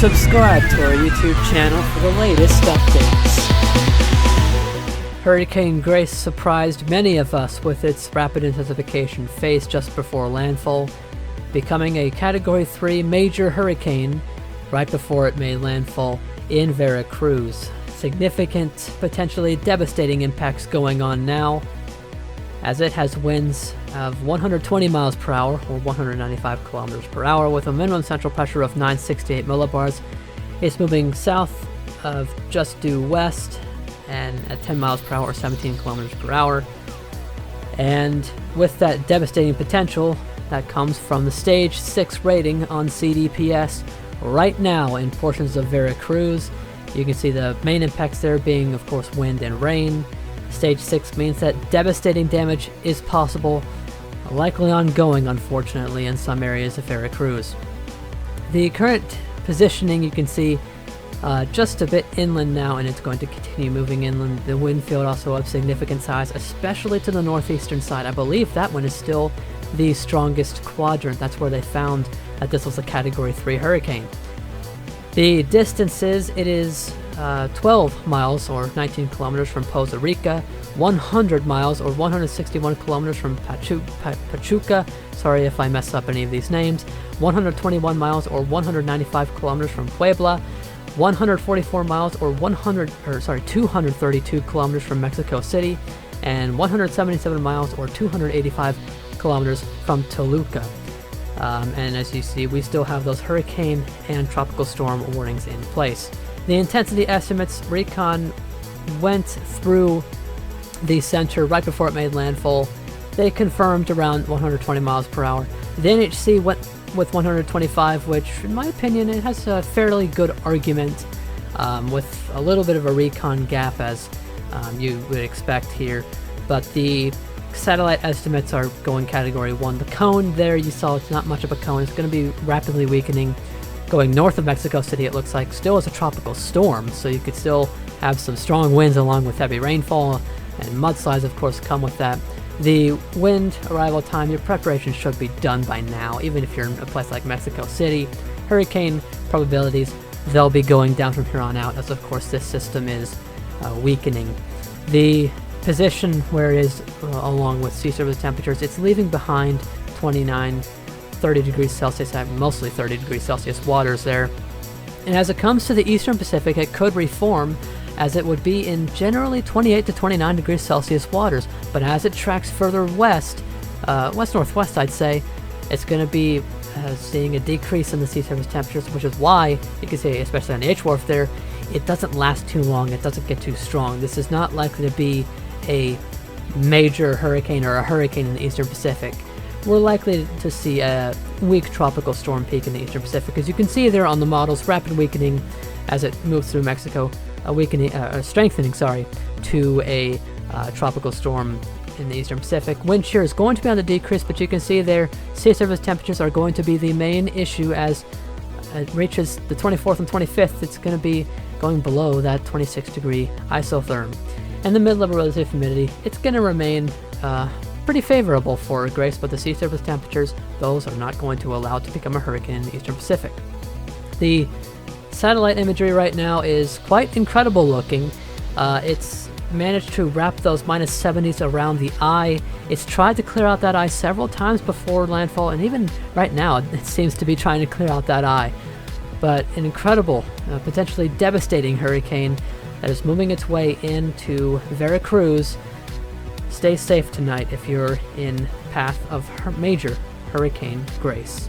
subscribe to our YouTube channel for the latest updates. Hurricane Grace surprised many of us with its rapid intensification phase just before landfall, becoming a Category 3 major hurricane right before it made landfall in Veracruz. Significant, potentially devastating impacts going on now, as it has winds of 120 miles per hour or 195 kilometers per hour with a minimum central pressure of 968 millibars. It's moving south of just due west and at 10 miles per hour or 17 kilometers per hour. And with that devastating potential that comes from the Stage 6 rating on CDPS right now in portions of Veracruz. You can see the main impacts there being, of course, wind and rain. Stage 6 means that devastating damage is possible, likely ongoing, unfortunately, in some areas of Veracruz. The current positioning you can see just a bit inland now, and it's going to continue moving inland. The wind field also of significant size, especially to the northeastern side. I believe that one is still the strongest quadrant. That's where they found that this was a Category 3 hurricane. The distances, it is 12 miles or 19 kilometers from Poza Rica, 100 miles or 161 kilometers from Pachuca, sorry if I mess up any of these names, 121 miles or 195 kilometers from Puebla, 144 miles or 232 kilometers from Mexico City, and 177 miles or 285 kilometers from Toluca. And as you see, we still have those hurricane and tropical storm warnings in place. The intensity estimates, recon went through the center right before it made landfall. They confirmed around 120 miles per hour. The NHC went with 125, which in my opinion, it has a fairly good argument with a little bit of a recon gap as you would expect here. But the satellite estimates are going Category 1. The cone there, you saw it's not much of a cone. It's going to be rapidly weakening. Going north of Mexico City, it looks like still is a tropical storm, so you could still have some strong winds along with heavy rainfall, and mudslides, of course, come with that. The wind arrival time, your preparation should be done by now, even if you're in a place like Mexico City. Hurricane probabilities, they'll be going down from here on out, as of course this system is weakening. The position where it is along with sea surface temperatures, it's leaving behind 30 degrees Celsius, mostly 30 degrees Celsius waters there. And as it comes to the eastern Pacific, it could reform as it would be in generally 28 to 29 degrees Celsius waters. But as it tracks further west, west-northwest I'd say, it's going to be seeing a decrease in the sea surface temperatures, which is why you can see, especially on the H-Wharf there, it doesn't last too long, it doesn't get too strong. This is not likely to be a major hurricane or a hurricane in the eastern Pacific. We're likely to see a weak tropical storm peak in the eastern Pacific. As you can see there on the models, rapid weakening as it moves through Mexico, strengthening to a tropical storm in the eastern Pacific. Wind shear is going to be on the decrease, but you can see there sea surface temperatures are going to be the main issue as it reaches the 24th and 25th. It's going to be going below that 26 degree isotherm. And the mid-level relative humidity, it's going to remain pretty favorable for Grace, but the sea surface temperatures, those are not going to allow it to become a hurricane in the eastern Pacific. The satellite imagery right now is quite incredible looking. It's managed to wrap those minus 70s around the eye. It's tried to clear out that eye several times before landfall, and even right now it seems to be trying to clear out that eye. But an incredible, potentially devastating hurricane that is moving its way into Veracruz. Stay safe tonight if you're in path of major Hurricane Grace.